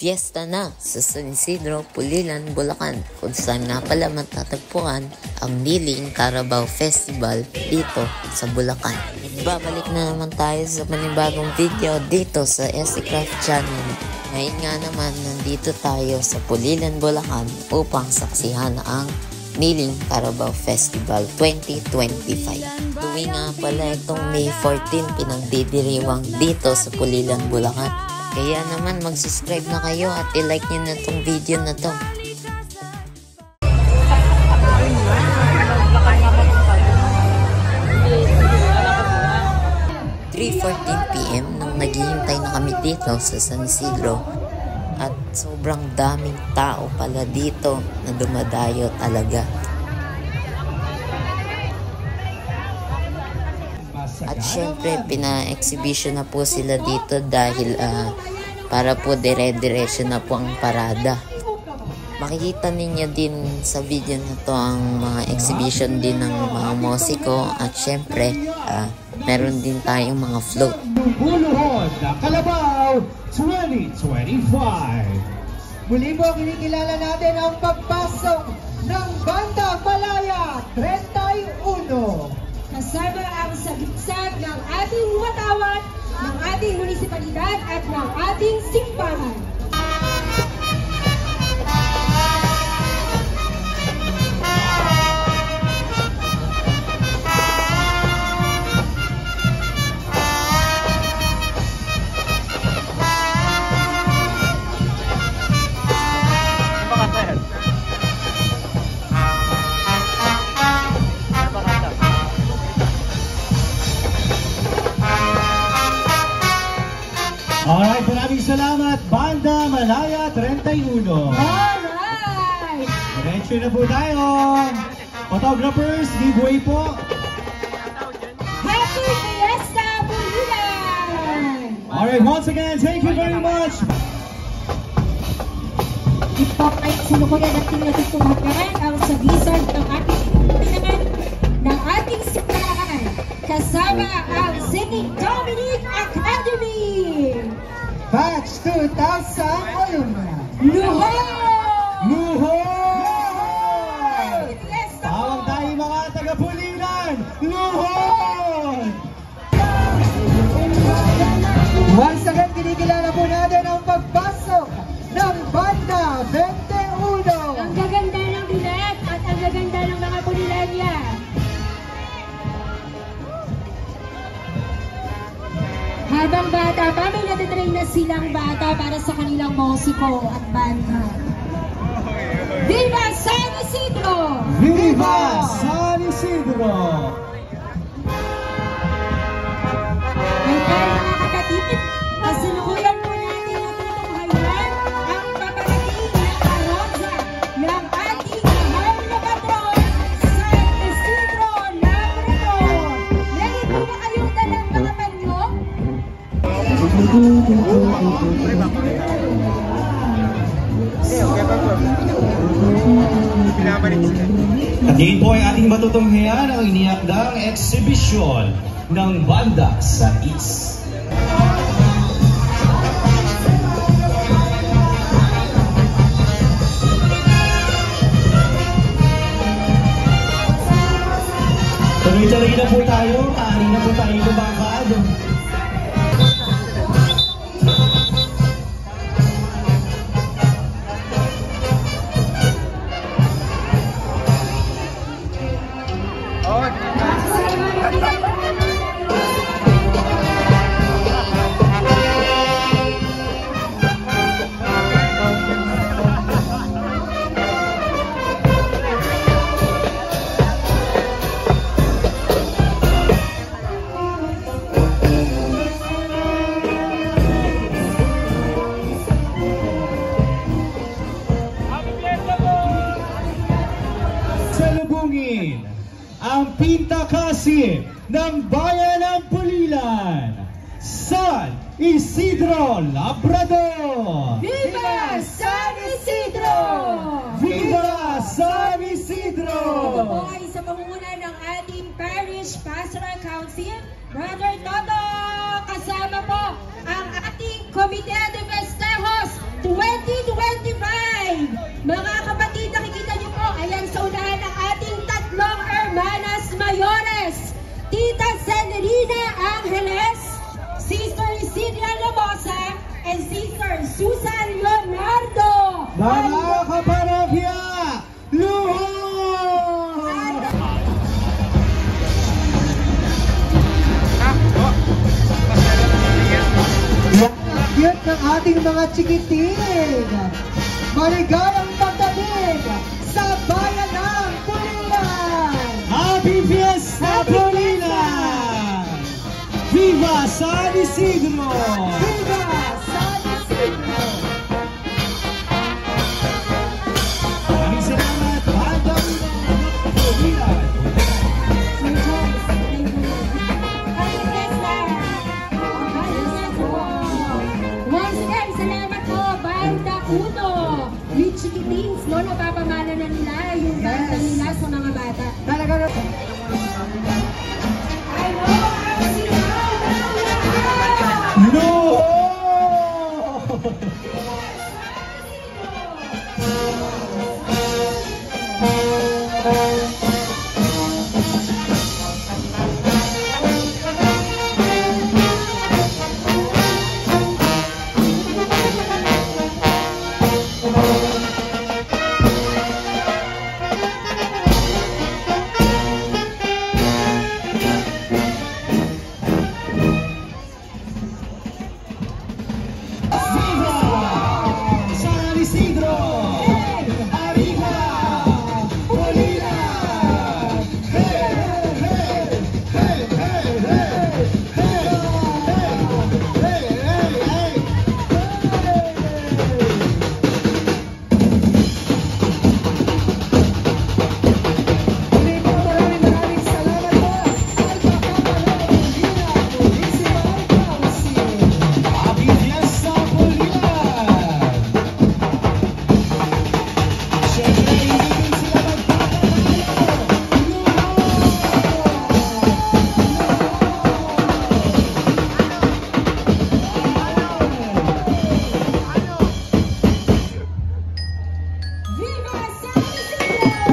Fiesta na sa San Isidro, Pulilan, Bulacan, kung saan nga pala matatagpuan ang Niling Carabao Festival dito sa Bulacan. Babalik na naman tayo sa panibagong video dito sa SC Craft Channel. Ngayon nga naman nandito tayo sa Pulilan, Bulacan upang saksihan ang Niling Carabao Festival 2025. Tuwing nga pala itong May 14 pinagdidiriwang dito sa Pulilan, Bulacan. Kaya naman mag-subscribe na kayo at i-like nyo na itong video na to. 3:14 PM nang naghihintay na kami dito sa San Isidro at sobrang daming tao pala dito na dumadayo talaga. At syempre, pina-exhibition na po sila dito dahil para po dire-diretso na po ang parada. Makikita ninyo din sa video na to ang mga exhibition din ng mga musiko at syempre, meron din tayong mga float. Buluhon na Carabao 2025. Muli po kinikilala natin ang pagpasok ng Bandang Malaya 31. Kasama ang sagisag ng ating watawat, ng ating munisipalidad at ng ating simbahan. Alright, maraming salamat, Banda Malaya 31. Alright! Diretso na po tayo. Photographers, giveaway po. Happy Fiesta Pulilan! Alright, once again, thank you very much. Ito ay sinukuyan natin natin tumagaan ang sagisag ng ating simbahan. Kasama ang St. Dominic Academy! Batch 2000 alumni. Luhoy! Luhoy! Tawag tayo mga taga-Pulilan! Luhoy! Once again, kinikilala po natin ang pagpasok ng Banda 21. Ang gaganda ng bilet at ang gaganda ng mga Pulilanya. Habang bata pa, may natitrain na silang bata para sa kanilang musiko at banda. Viva San Isidro! Viva San Isidro! Ay tayo mga kakatipid, kasalukuyan po natin ang tutunghayan ang paparating na parosya ng ating mahal na patron, San Isidro Labrador. Ready po ba kayong dalang mga panyo? At yun po ay ating matutunghayan ang iniakdang eksibisyon ng Banda sa East. Tuloy-tuloy na po tayo, taanin na po tayo lumangkad. Salubungin ang pintakasip ng bayan ng Pulilan, San Isidro Labrador! Viva San Isidro! Viva San Isidro! Ito po ay sa pangunguna ng ating Parish Pastoral Council, Brother Toto, kasama po ang ating Comité de Festejos 2025. Susan Leonardo. Mga kaparokya, luho! Cute ng ating mga chikiting. Maligayang pagdating sa bayan ng Pulilan. Happy Fiesta Pulilan! Viva San Isidro! Viva San Isidro! Maraming salamat, Bandang Pulilan! Once again, salamat po, Banda Uno. Yung Chiquitings, no, napapamana na nila yung banda nila sa mga bata. Talaga na. I know, ang sinaw ng lahat! Luho! San Isidro! Arriba! Pulilan! Hey! Hey! Hey! Hey! Hey! Hey! Hey! Maraming salamat po. Happy Fiesta Pulilan! Siyempre, hindi din sila Viva San Isidro!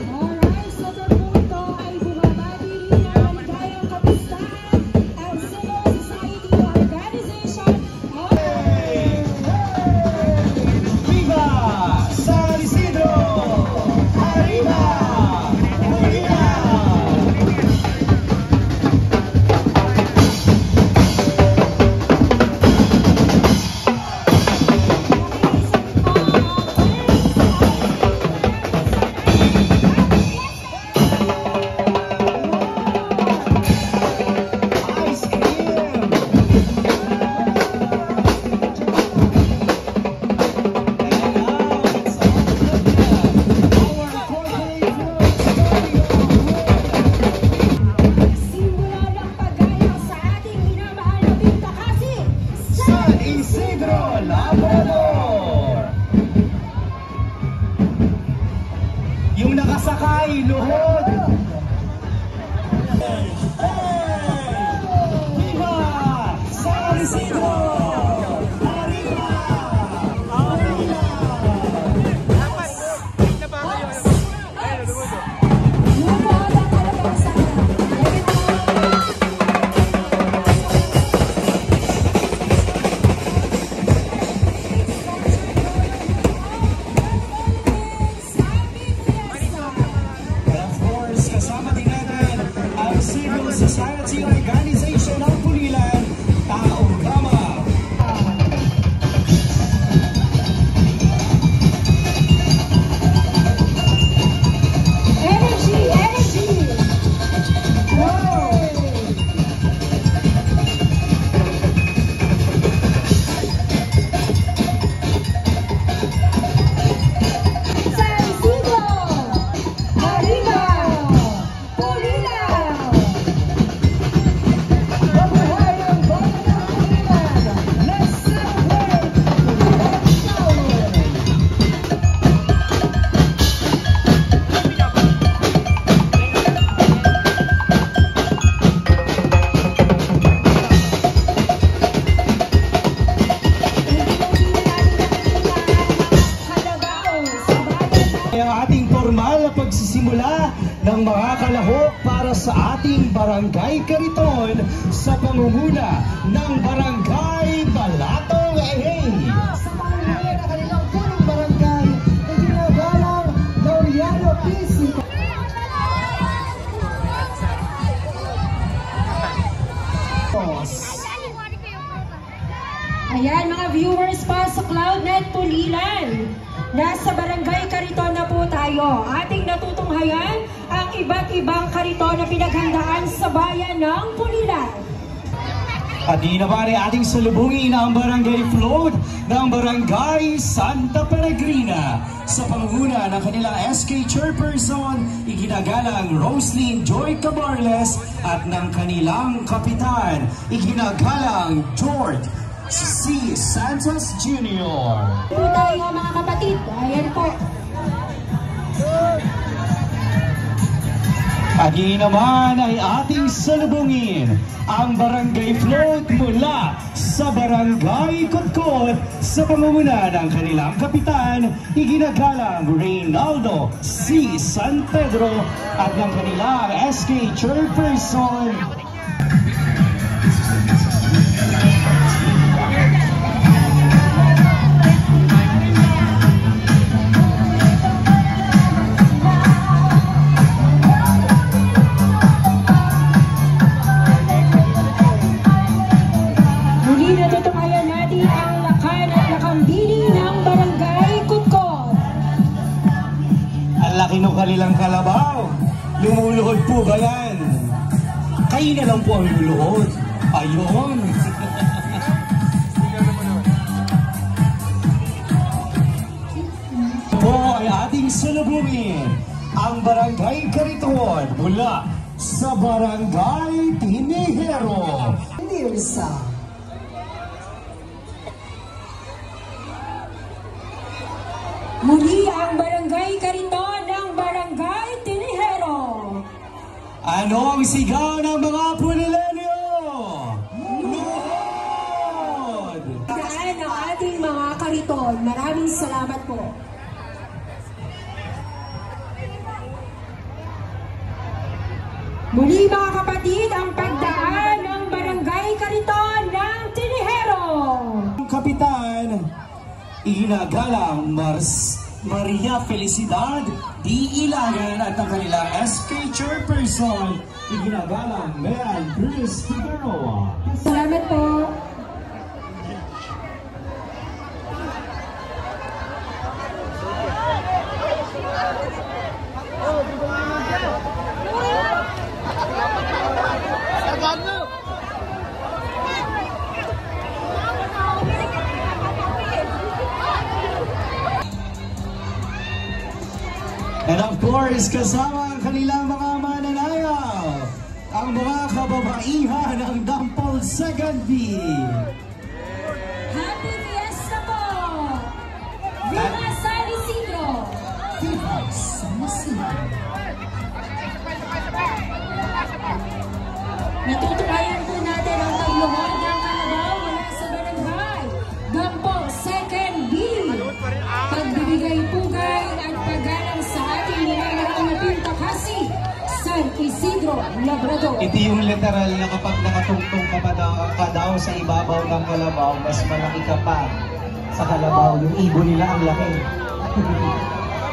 Alright, so doon po ito ay bumabati ng maligayang kamustahan ang Civil Society Organization of Viva San Isidro! Arriba! Pulilan! Ice cream! simula ng paggalang sa ating minamahal na Binta Kasi San Isidro Labrador! Yung nakasakay, luhod! Viva San Isidro! Arriba! lumuhod ang kalabasada. And of course, kasama din natin ang Civil Society Organization ng Pulilan, Taong Tama. Energy! Energy! San Isidro! Arriba! Pulilan! sa ating Barangay Cariton sa pangunguna ng Barangay Balatong Ehey. Sa pangunguna ng kanilang punong barangay na ginagalang Laureano PC. Ayan mga viewers pa sa Cloudnet Pulilan. Nasa Barangay Cariton na po tayo. Ating natutunghayan ang iba't ibang kariton na pinaghandaan sa bayan ng Pulilan. At di naman ay ating salubungin ang barangay float ng Barangay Santa Peregrina. Sa pangunguna ng kanilang SK Chairperson, iginagalang Roslyn Joy Cabarles at ng kanilang kapitan, iginagalang George C. Santos Jr. Po tayo mga kapatid. Ayan po. At yun naman ay ating salubungin ang barangay float mula sa Barangay Kutkot sa pangunguna ng kanilang kapitan, iginagalang Reynaldo C. San Pedro at ng kanilang SK Chairperson. Nung kanilang kalabaw, lumuluhod po ba yan? Kayo na lang po ang luluhod. Ayun. Po ay ating salubungin ang Barangay Cariton mula sa Barangay Tinihero. Hindi isa. Muli ang Barangay Cariton ng Barangay Tinihero. Ano ang sigaw ng mga Pulilenyo? Luhod! Daan ang ating mga kariton. Maraming salamat po. Muli mga kapatid, ang pagdaan ng Barangay Cariton ng Tinihero. Kapitan, iginagalang Maria Felicidad D. Ilagan at ang kanilang SK Chairperson, iginagalang Mayan Chris Figueroa. Salamat po. And of course, kasama ang kanilang mga mananayaw, ang mga kababaihan ng Dampol Second B. Happy Fiesta po! Viva San Isidro! Viva San Isidro. Natutukayan po natin ang pagluhod ng kalabaw mula sa barangay Dampol Second B. Pagbibigay pugay at paggalang sa ating nilalang na Pintakasi, San Isidro, Labrador. Ito yung literal na kapag nakatungtong ka daw sa ibabaw ng kalabaw, mas malaki ka pa sa kalabaw. Yung ibon nila ang laki.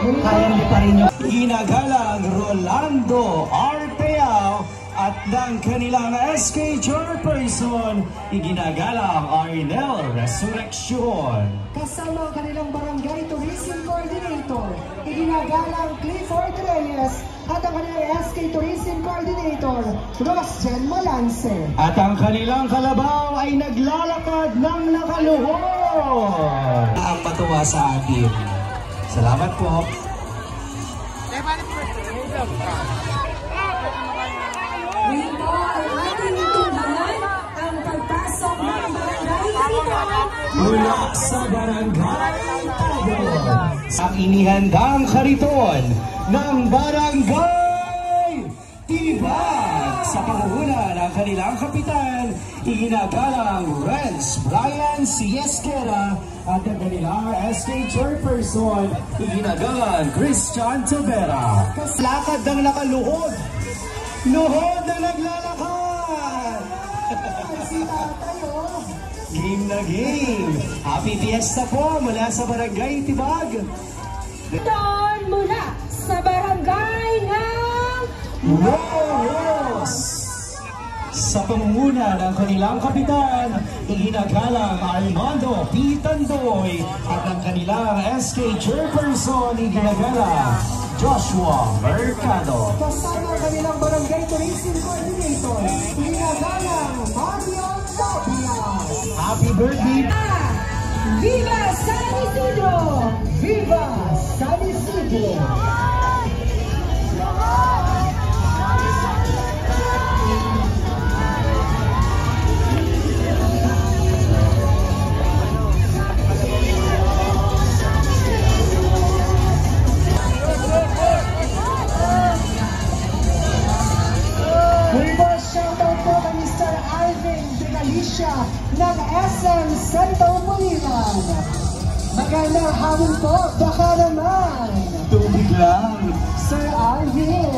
Kaya niyo pa rin yung ginagalang Rolando Arteao at ng kanilang SK Chairperson, iginagalang Arnel Resurrection. Kasama ang kanilang Barangay Tourism Coordinator, iginagalang Clifford Reyes at ang kanilang SK Tourism Coordinator, Rosjen Malance. At ang kanilang kalabaw ay naglalakad ng nakaluhod. Ang matuwa sa atin. Salamat po. Dito ay ating tunghayan ang pagpasok ng Barangay Cariton Mula sa Barangay Tagol, ang inihandang kariton ng Barangay Tibag sa pangunguna ng kanilang kapitan, iginagalang Renz Brian Siesquera at ang kanilang SK Chairperson, iginagalang Christian Tavera. Lakad ng nakaluhod Luhod na naglalakad! Si tatay, oh. Game na game! Happy Fiesta po mula sa Barangay Tibag! Doon mula sa barangay ng Rose! Sa pangunguna ng kanilang kapitan, iginagalang Armando P. Tandoy at ang kanilang SK Chairperson, iginagalang Joshua Mercado. Kasama ang kanilang barangay tourism coordinator, ginagalang Mario Tobias. Happy birthday! Viva San Isidro! Viva San Isidro! Shoutout po kay Mr. Alvin de Galicia ng SM Santo Pulilan. Magandang hapon po, baka naman. Tubig lang! Sir Alvin.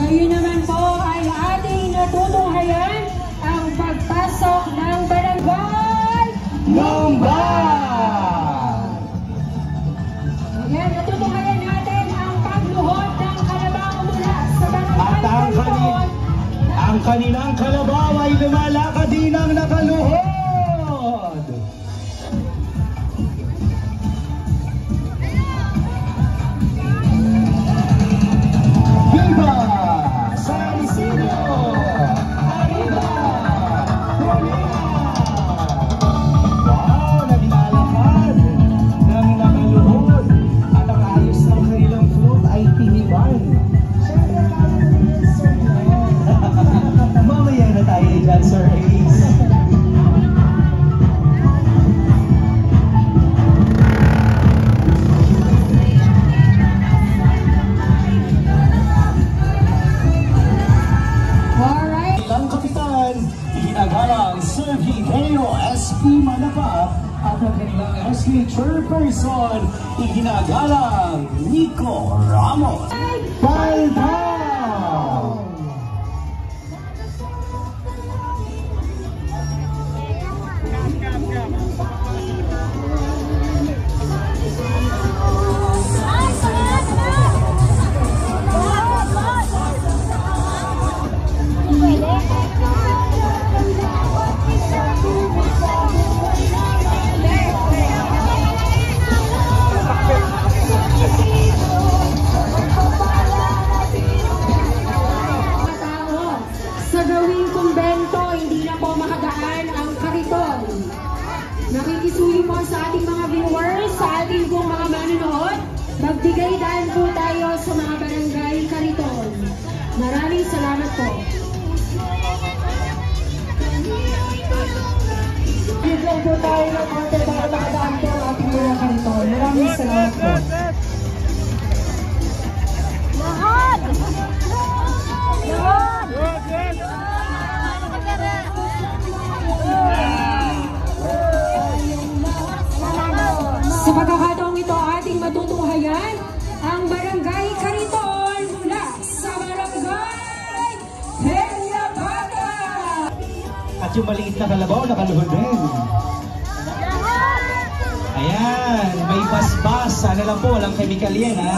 Ngayon naman po ay ating natutunghayan ang pagpasok ng barangay Number! Ayan, natutunghayan natin ang pagluhod ng kalabaw mula sa At barangay Kalibon. ang kanilang kalabaw ay lumalakad din ang nakaluhod! Viva San Isidro! Arriba! Wow! Naglalakad ng nakaluhod at ang ayos ng kanilang float ay tiniban. Siyempre, kaya naman yun, Sir Glenn. Mamaya na tayo dyan, Sir Ace. Alright. Ilang kapitan, ginagalang Sir Hideo SP Manapa at ang kanilang SK Chairperson, iginagalang Nico Ramos. Paldaw! Tao, sa gawing kumbento, hindi na po makagaan ang kariton. Nakikisuyo po sa ating mga viewers, sa ating pong mga manonood. Magbigay daan po tayo sa mga barangay kariton. Maraming salamat po. Bigyan po tayo ng konti para makadaan po ang ating mga kariton. Maraming salamat po. Sa pagkakataong ito, ating matutunghayan ang barangay Kariton mula sa barangay Peñabata. At yung maliit na kalabaw, nakaluhod din. Ayan, may basbas. Sana lang po, walang chemical yan, ha?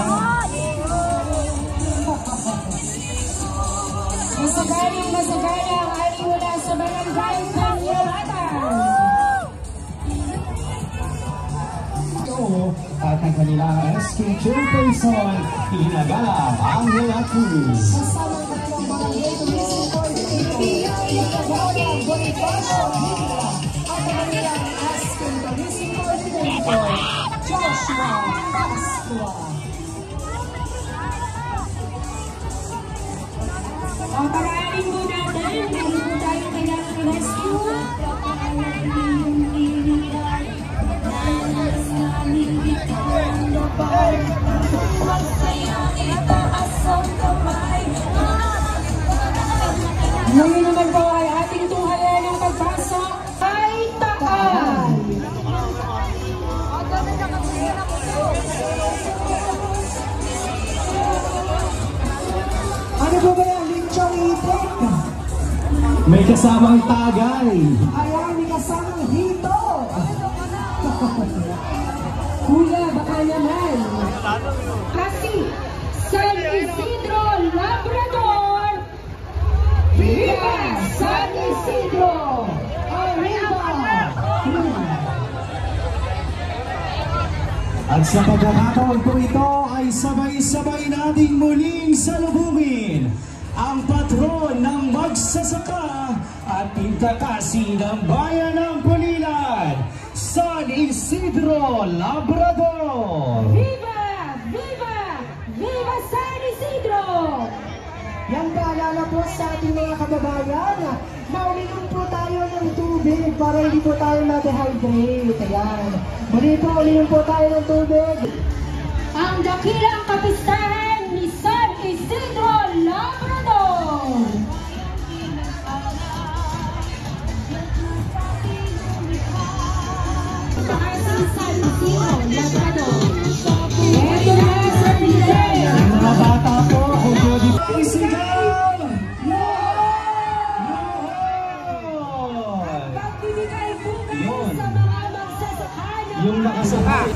Masagaling ang ating mula sa barangay Peñabata. At ang kanilang SK Chairperson, ginagalang Angela Cruz. Kasama ang kanilang barangay tourism coordinator, ginagalang Bonifacio Hidra. At ang kanilang asking tourism coordinator, Joshua Pascua. Ang paraanin po natin, hindi po tayo kailangan i-rescue. Ngayon naman po ay ating tunghayan ng pagpasok ay Taan. Ano po ba yung lechong ipon? May kasamang tagay. Ayan, may kasamang hito. Kuya, baka naman. Kasi, San Isidro Labrador. Viva San Isidro! Arriba! At sa pagkakataon po ito ay sabay-sabay nating muling salubungin ang patron ng magsasaka at pintakasi ng bayan ng Pulilan, San Isidro Labrador! Viva! Viva! Viva San Isidro! Yan paalala po sa ating mga kababayan na uminom po tayo ng tubig para hindi po tayo ma-dehydrate. Ayan. Muli po, uminom po tayo ng tubig. Ang dakilang kapistahan ni San Isidro Labrador! San Isidro Labrador! Ito na sa Pilipinas! Ang mga bata po, kung pwede po isigaw! Pagbibigay po kayo Yun. sa mga magsasaka ng Yung nakasakay.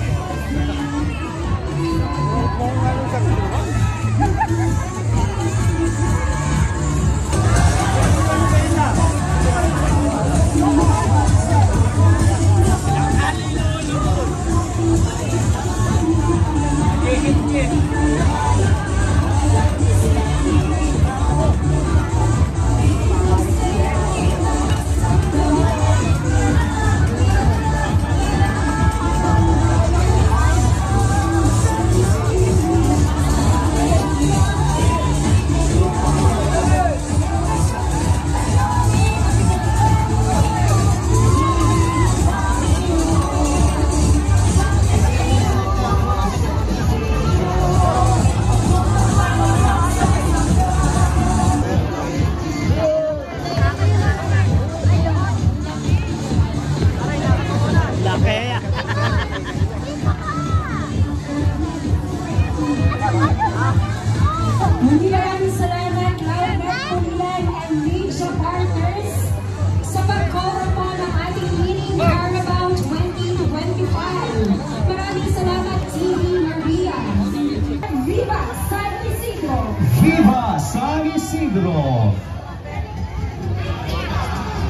Maraming salamat Lainat Pulilan and Media Partners sa pag-cover po ng ating meeting Carabao 2025. Maraming salamat TV Maria. Viva San Isidro! Viva San Isidro!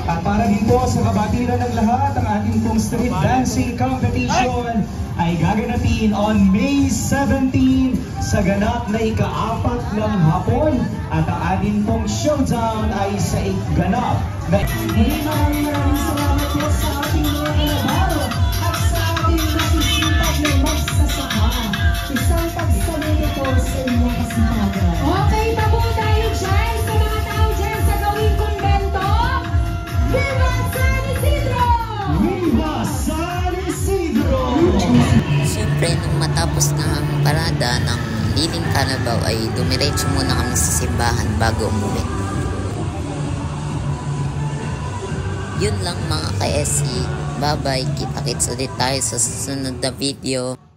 At para din po sa kabatiran ng lahat, ang ating pong street dancing competition ay gaganapin on May 17 sa ganap na ika-4 ng hapon at ang ating pong showdown ay sa ganap na Maraming salamat po sa ating mga kalabaw at sa ating masisipag na magsasaka. Isang pagsaludo po sa inyong kasipagan. Okay pa po tayo dyan sa mga tao dyan sa gawing konbento. Viva San Isidro! Viva San Isidro! Siyempre, nung matapos na ang parada ng Liling Carabao ay dumiretso muna kami sa simbahan bago umuwi. Yun lang mga ka-SE. Bye-bye. Kita-kits ulit tayo sa susunod na video.